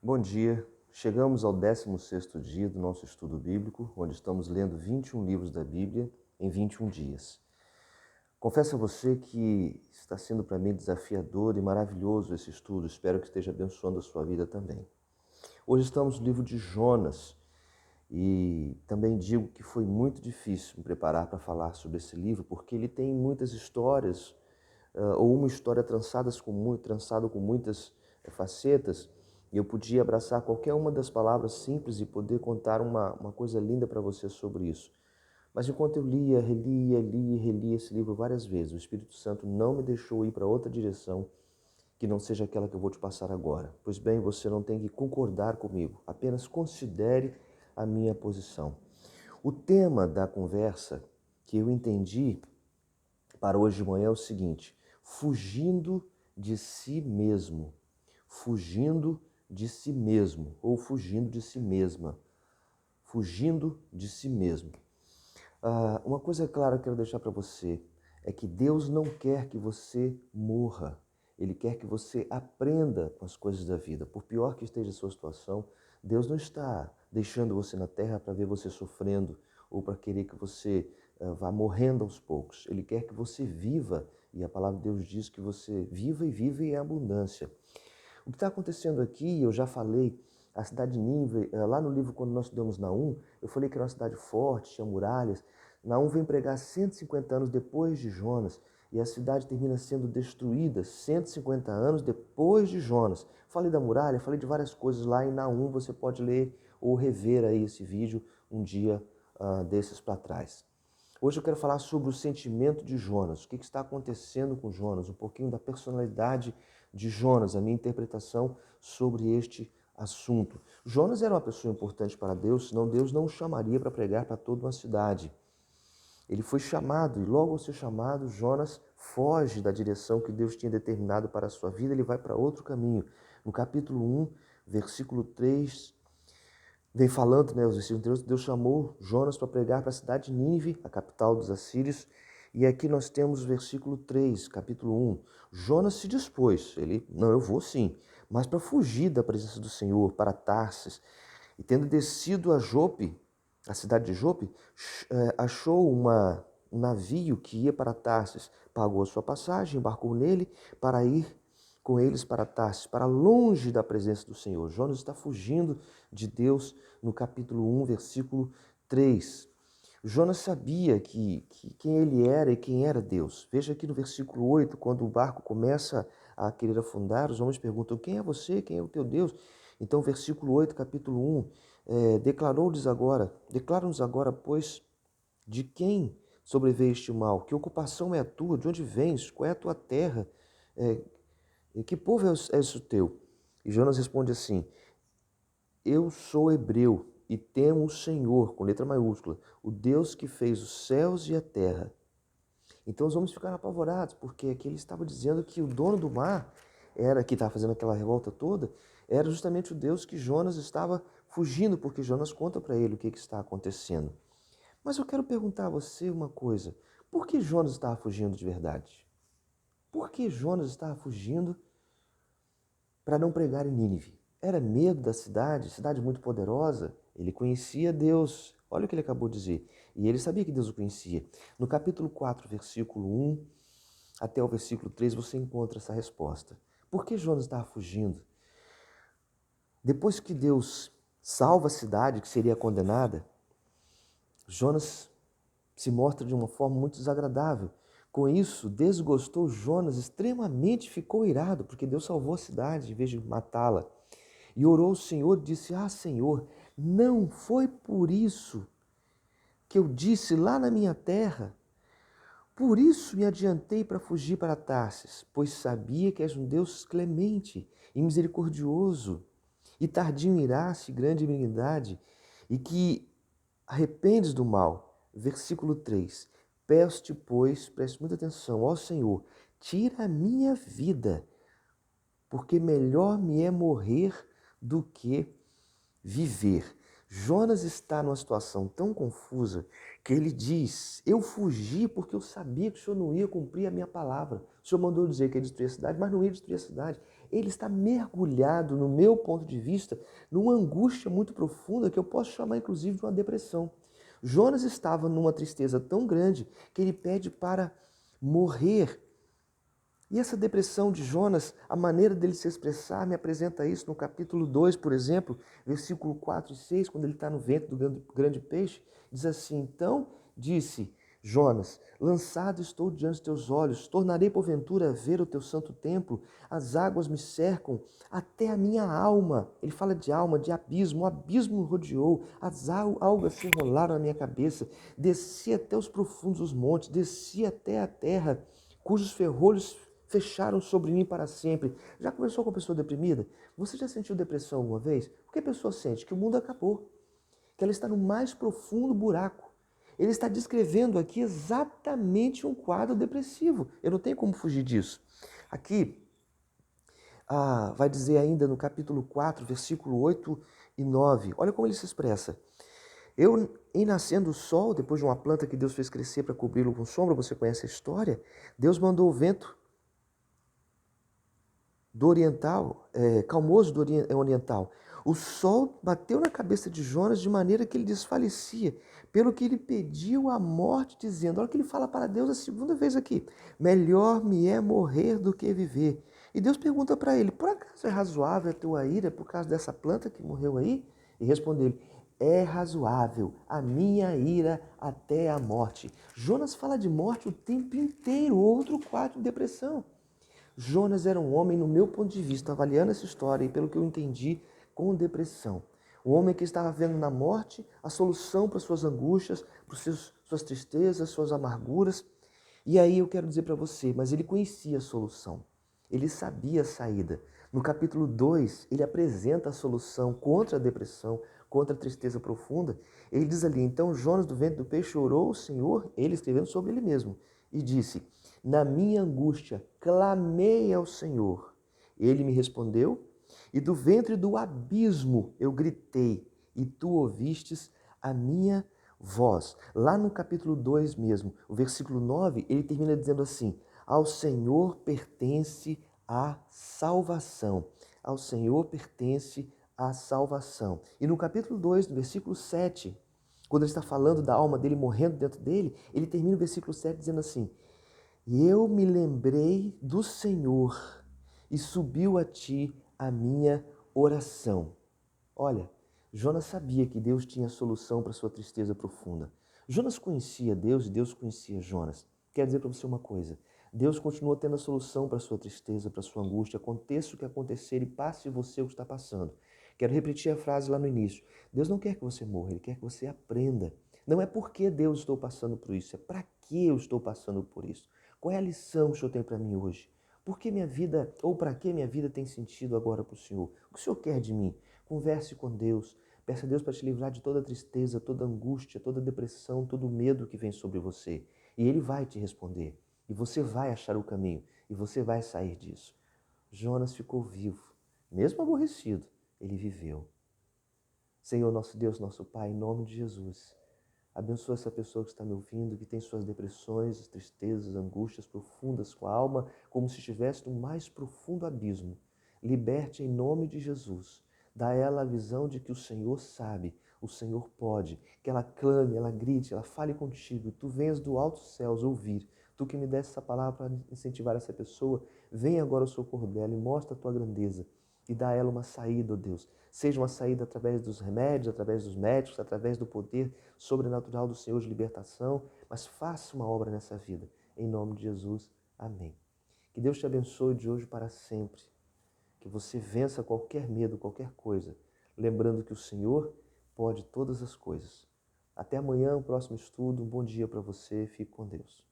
Bom dia, chegamos ao 16º dia do nosso estudo bíblico, onde estamos lendo 21 livros da Bíblia em 21 dias. Confesso a você que está sendo para mim desafiador e maravilhoso esse estudo, espero que esteja abençoando a sua vida também. Hoje estamos no livro de Jonas e também digo que foi muito difícil me preparar para falar sobre esse livro, porque ele tem muitas histórias, ou uma história trançada com muitas facetas, e eu podia abraçar qualquer uma das palavras simples e poder contar uma coisa linda para você sobre isso. Mas enquanto eu lia, relia, lia e relia esse livro várias vezes, o Espírito Santo não me deixou ir para outra direção que não seja aquela que eu vou te passar agora. Pois bem, você não tem que concordar comigo, apenas considere a minha posição. O tema da conversa que eu entendi para hoje de manhã é o seguinte: fugindo de si mesmo. Fugindo de si mesmo ou fugindo de si mesma. Fugindo de si mesmo. Uma coisa clara que eu quero deixar para você é que Deus não quer que você morra. Ele quer que você aprenda com as coisas da vida. Por pior que esteja a sua situação, Deus não está deixando você na terra para ver você sofrendo ou para querer que você vá morrendo aos poucos. Ele quer que você viva, e a palavra de Deus diz que você viva e vive em abundância. O que está acontecendo aqui, eu já falei, a cidade de Nínive, lá no livro, quando nós estudamos Naum, eu falei que era uma cidade forte, tinha muralhas. Naum vem pregar 150 anos depois de Jonas, e a cidade termina sendo destruída 150 anos depois de Jonas. Falei da muralha, falei de várias coisas lá em Naum, você pode ler ou rever aí esse vídeo um dia desses para trás. Hoje eu quero falar sobre o sentimento de Jonas, o que está acontecendo com Jonas, um pouquinho da personalidade de Jonas, a minha interpretação sobre este assunto. Jonas era uma pessoa importante para Deus, senão Deus não o chamaria para pregar para toda uma cidade. Ele foi chamado e logo ao ser chamado, Jonas foge da direção que Deus tinha determinado para a sua vida, ele vai para outro caminho. No capítulo 1, versículo 3, vem falando, os versículos, Deus chamou Jonas para pregar para a cidade de Nínive, a capital dos assírios, e aqui nós temos o versículo 3, capítulo 1. Jonas se dispôs, não, eu vou sim, mas para fugir da presença do Senhor, para Tarsis, e tendo descido a Jope, a cidade de Jope, achou um navio que ia para Tarsis, pagou a sua passagem, embarcou nele para ir com eles para Tarsis, para longe da presença do Senhor. Jonas está fugindo de Deus no capítulo 1, versículo 3. Jonas sabia quem ele era e quem era Deus. Veja aqui no versículo 8, quando o barco começa a querer afundar, os homens perguntam: quem é você? Quem é o teu Deus? Então, versículo 8, capítulo 1, declara-nos agora, pois, de quem sobreveio este mal? Que ocupação é a tua? De onde vens? Qual é a tua terra? Que povo é esse teu? E Jonas responde assim: eu sou hebreu e temo o Senhor, com letra maiúscula, o Deus que fez os céus e a terra. Então os homens ficaram apavorados, porque aqui ele estava dizendo que o dono do mar, que estava fazendo aquela revolta toda, era justamente o Deus que Jonas estava fugindo, porque Jonas conta para ele o que está acontecendo. Mas eu quero perguntar a você uma coisa: por que Jonas estava fugindo de verdade? Por que Jonas estava fugindo para não pregar em Nínive? Era medo da cidade muito poderosa? Ele conhecia Deus, olha o que ele acabou de dizer, e ele sabia que Deus o conhecia. No capítulo 4, versículo 1 até o versículo 3, você encontra essa resposta. Por que Jonas estava fugindo? Depois que Deus salva a cidade que seria condenada, Jonas se mostra de uma forma muito desagradável. Com isso, desgostou Jonas extremamente, ficou irado, porque Deus salvou a cidade em vez de matá-la. E orou ao Senhor e disse: Senhor, não foi por isso que eu disse lá na minha terra. Por isso me adiantei para fugir para Tarsis, pois sabia que és um Deus clemente e misericordioso, e tardio em irar-se, grande benignidade, e que arrependes do mal. Versículo 3. Peço-te, pois, preste muita atenção, ó Senhor, tira a minha vida, porque melhor me é morrer do que viver. Jonas está numa situação tão confusa que ele diz: eu fugi porque eu sabia que o Senhor não ia cumprir a minha palavra. O Senhor mandou dizer que ia destruir a cidade, mas não ia destruir a cidade. ele está mergulhado, no meu ponto de vista, numa angústia muito profunda que eu posso chamar inclusive de uma depressão. Jonas estava numa tristeza tão grande que ele pede para morrer. E essa depressão de Jonas, a maneira dele se expressar, me apresenta isso no capítulo 2, por exemplo, versículo 4 e 6, quando ele está no ventre do grande peixe, diz assim: então disse Jonas, lançado estou diante dos teus olhos, tornarei porventura a ver o teu santo templo, as águas me cercam até a minha alma. Ele fala de alma, de abismo, o abismo me rodeou, as algas se enrolaram na minha cabeça, desci até os profundos dos montes, desci até a terra, cujos ferrolhos fecharam sobre mim para sempre. Já conversou com uma pessoa deprimida? Você já sentiu depressão alguma vez? O que a pessoa sente? Que o mundo acabou, que ela está no mais profundo buraco. Ele está descrevendo aqui exatamente um quadro depressivo. Eu não tenho como fugir disso. Aqui, vai dizer ainda no capítulo 4, versículo 8 e 9. Olha como ele se expressa. Em nascendo o sol, depois de uma planta que Deus fez crescer para cobri-lo com sombra, você conhece a história, Deus mandou o vento do oriental, calmoso do oriental. O sol bateu na cabeça de Jonas de maneira que ele desfalecia, pelo que ele pediu a morte, dizendo, olha o que ele fala para Deus a segunda vez aqui, melhor me é morrer do que viver. E Deus pergunta para ele, por acaso é razoável a tua ira por causa dessa planta que morreu aí? E respondeu ele, é razoável a minha ira até a morte. Jonas fala de morte o tempo inteiro, outro quadro de depressão. Jonas era um homem, no meu ponto de vista, avaliando essa história e pelo que eu entendi, com depressão. Um homem que estava vendo na morte a solução para suas angústias, para suas tristezas, suas amarguras. E aí eu quero dizer para você, mas ele conhecia a solução. Ele sabia a saída. No capítulo 2, ele apresenta a solução contra a depressão, contra a tristeza profunda. Ele diz ali, então Jonas do ventre do peixe orou ao Senhor, ele escrevendo sobre ele mesmo, e disse, na minha angústia clamei ao Senhor. Ele me respondeu, e do ventre do abismo eu gritei, e tu ouvistes a minha voz. Lá no capítulo 2 mesmo, o versículo 9, ele termina dizendo assim, ao Senhor pertence a salvação. Ao Senhor pertence a salvação. E no capítulo 2, no versículo 7, quando ele está falando da alma dele morrendo dentro dele, ele termina o versículo 7 dizendo assim, e eu me lembrei do Senhor e subiu a ti a minha oração. Olha, Jonas sabia que Deus tinha solução para sua tristeza profunda. Jonas conhecia Deus e Deus conhecia Jonas. Quero dizer para você uma coisa, Deus continua tendo a solução para sua tristeza, para sua angústia, aconteça o que acontecer e passe você o que está passando. Quero repetir a frase lá no início. Deus não quer que você morra, Ele quer que você aprenda. Não é porque Deus estou passando por isso, é para que eu estou passando por isso. Qual é a lição que o Senhor tem para mim hoje? Por que minha vida, ou para que minha vida tem sentido agora para o Senhor? O que o Senhor quer de mim? Converse com Deus. Peça a Deus para te livrar de toda tristeza, toda angústia, toda depressão, todo medo que vem sobre você. E Ele vai te responder. E você vai achar o caminho. E você vai sair disso. Jonas ficou vivo. Mesmo aborrecido, ele viveu. Senhor, nosso Deus, nosso Pai, em nome de Jesus, abençoa essa pessoa que está me ouvindo, que tem suas depressões, tristezas, angústias profundas com a alma, como se estivesse no mais profundo abismo. Liberte em nome de Jesus. Dá a ela a visão de que o Senhor sabe, o Senhor pode, que ela clame, ela grite, ela fale contigo, tu venhas do alto céus ouvir. Tu que me deste essa palavra para incentivar essa pessoa, vem agora ao socorro dela e mostra a tua grandeza e dá a ela uma saída, ó Deus. Seja uma saída através dos remédios, através dos médicos, através do poder sobrenatural do Senhor de libertação, mas faça uma obra nessa vida. Em nome de Jesus, amém. Que Deus te abençoe de hoje para sempre. Que você vença qualquer medo, qualquer coisa, lembrando que o Senhor pode todas as coisas. Até amanhã, o próximo estudo. Um bom dia para você. Fique com Deus.